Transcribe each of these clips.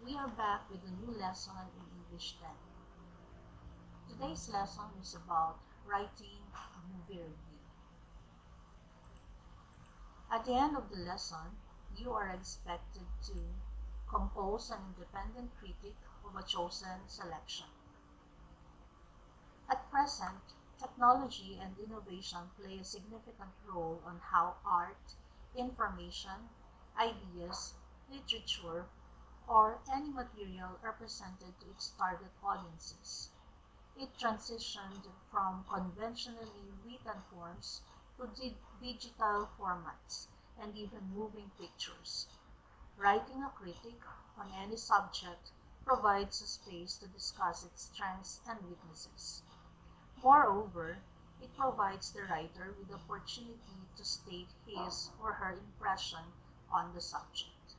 We are back with a new lesson in English 10. Today's lesson is about writing a movie review. At the end of the lesson, you are expected to compose an independent critique of a chosen selection. At present, technology and innovation play a significant role on how art, information, ideas, literature, or any material are presented to its target audiences. It transitioned from conventionally written forms to digital formats and even moving pictures. Writing a critic on any subject provides a space to discuss its strengths and weaknesses. Moreover, it provides the writer with the opportunity to state his or her impression on the subject.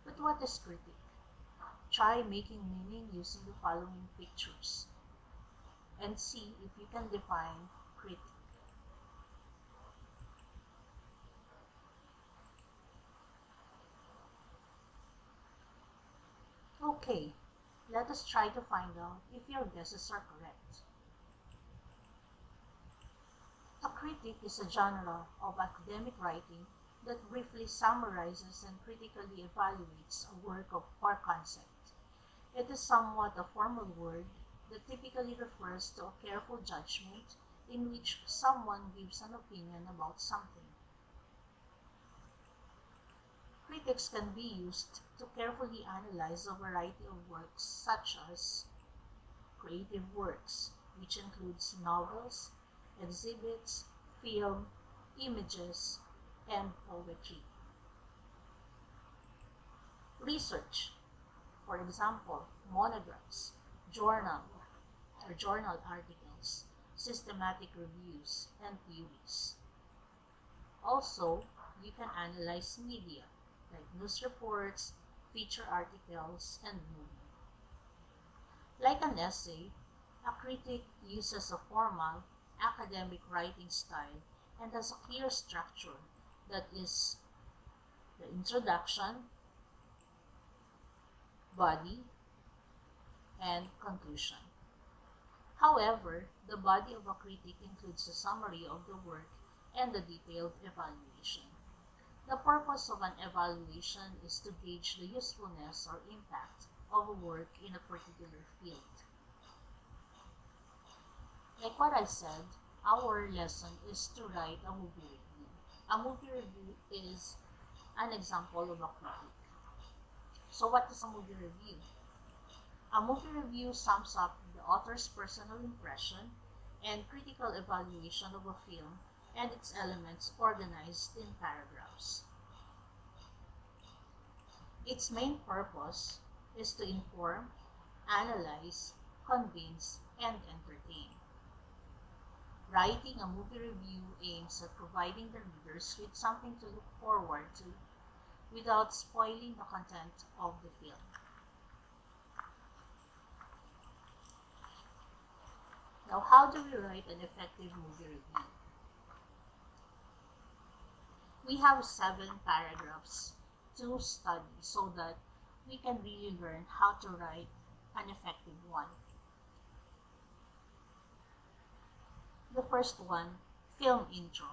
But what is critique? Try making meaning using the following pictures and see if you can define critique. Okay, let us try to find out if your guesses are correct. A critique is a genre of academic writing that briefly summarizes and critically evaluates a work of or concept. It is somewhat a formal word that typically refers to a careful judgment in which someone gives an opinion about something. Critics can be used to carefully analyze a variety of works such as creative works, which includes novels, exhibits, film, images, and poetry. Research, for example, monographs, journal or journal articles, systematic reviews, and theories. Also, you can analyze media, like news reports, feature articles, and movie. Like an essay, a critic uses a formal, academic writing style and has a clear structure that is the introduction, body, and conclusion. However, the body of a critic includes a summary of the work and a detailed evaluation. The purpose of an evaluation is to gauge the usefulness or impact of a work in a particular field. Like what I said, our lesson is to write a movie review. A movie review is an example of a critique. So what is a movie review? A movie review sums up the author's personal impression and critical evaluation of a film and its elements organized in paragraphs. Its main purpose is to inform, analyze, convince, and entertain. Writing a movie review aims at providing the readers with something to look forward to without spoiling the content of the film. Now, how do we write an effective movie review? We have 7 paragraphs to study so that we can really learn how to write an effective one. The first one, film intro.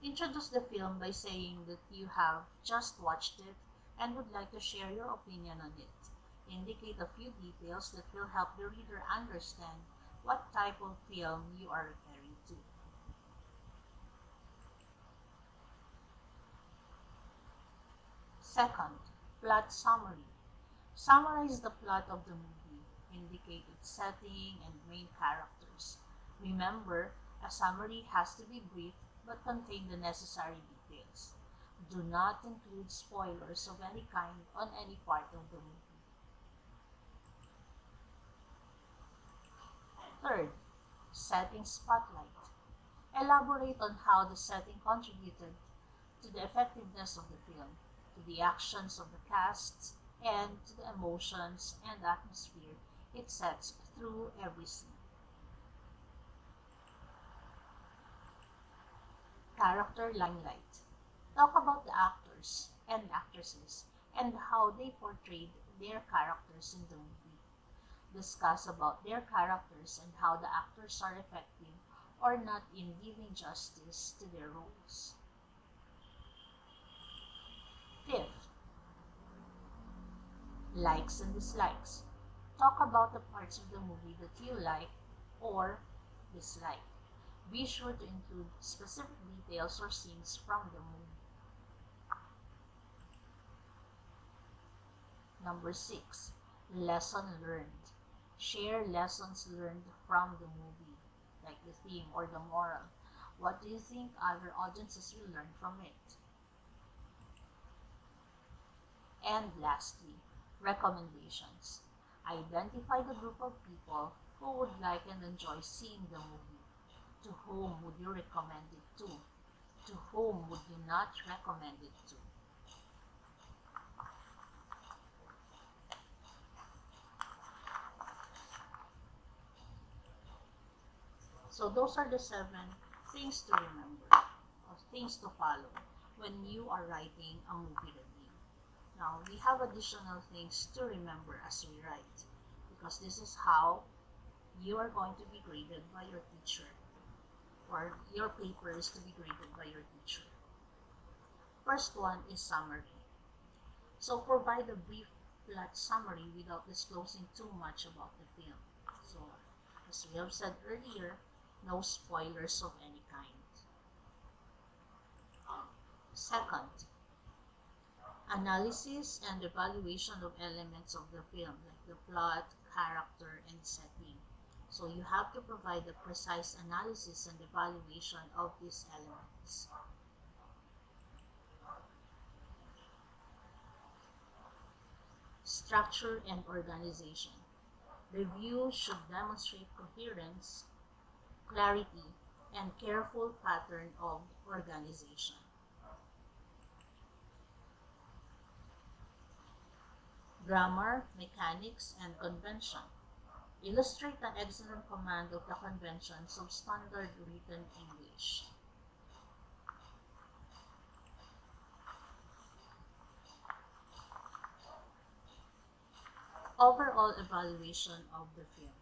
Introduce the film by saying that you have just watched it and would like to share your opinion on it. Indicate a few details that will help the reader understand what type of film you are referring to. Second, plot summary. Summarize the plot of the movie. Indicate its setting and main characters. Remember, a summary has to be brief but contain the necessary details. Do not include spoilers of any kind on any part of the movie. Third, setting spotlight. Elaborate on how the setting contributed to the effectiveness of the film, to the actions of the cast, and to the emotions and atmosphere it sets through every scene. Character limelight. Talk about the actors and actresses and how they portrayed their characters in the movie. Discuss about their characters and how the actors are effective or not in giving justice to their roles. Fifth, likes and dislikes. Talk about the parts of the movie that you like or dislike. Be sure to include specific details or scenes from the movie. Number 6, lesson learned. Share lessons learned from the movie, like the theme or the moral. What do you think other audiences will learn from it? And lastly, recommendations. Identify the group of people who would like and enjoy seeing the movie. To whom would you recommend it to? To whom would you not recommend it to? So those are the 7 things to remember, or things to follow when you are writing a movie review. Now, we have additional things to remember as we write, because this is how you are going to be graded by your teacher, or your paper is to be graded by your teacher. First one is summary. So provide a brief plot summary without disclosing too much about the film. So, as we have said earlier, no spoilers of any kind. Second, analysis and evaluation of elements of the film, like the plot, character, and setting. So you have to provide a precise analysis and evaluation of these elements. Structure and organization. Review should demonstrate coherence, clarity, and careful pattern of organization. Grammar, mechanics, and convention. Illustrate an excellent command of the conventions of standard written English. Overall evaluation of the film.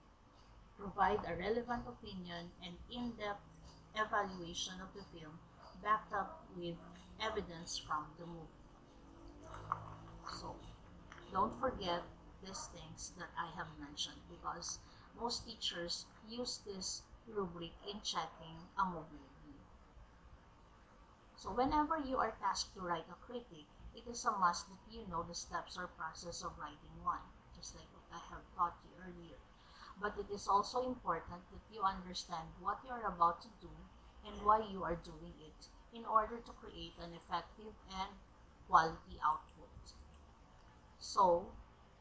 Provide a relevant opinion and in-depth evaluation of the film backed up with evidence from the movie. So, don't forget these things that I have mentioned, because most teachers use this rubric in checking a movie review. So whenever you are tasked to write a critic, it is a must that you know the steps or process of writing one, just like what I have taught you earlier. But it is also important that you understand what you are about to do and why you are doing it in order to create an effective and quality output. So,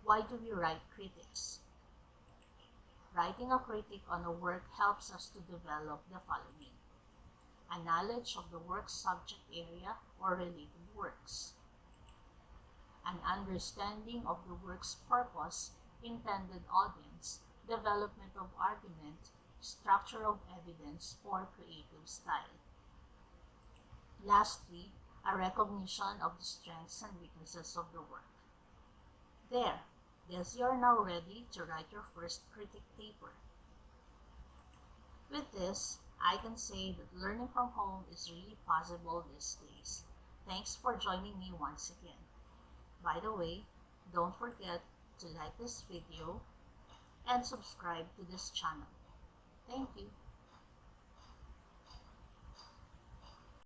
why do we write critics? Writing a critic on a work helps us to develop the following: a knowledge of the work's subject area or related works, an understanding of the work's purpose, intended audience, development of argument, structure of evidence, or creative style. Lastly, a recognition of the strengths and weaknesses of the work. There, guess you are now ready to write your first critic paper. With this, I can say that learning from home is really possible these days. Thanks for joining me once again. By the way, don't forget to like this video and subscribe to this channel. Thank you.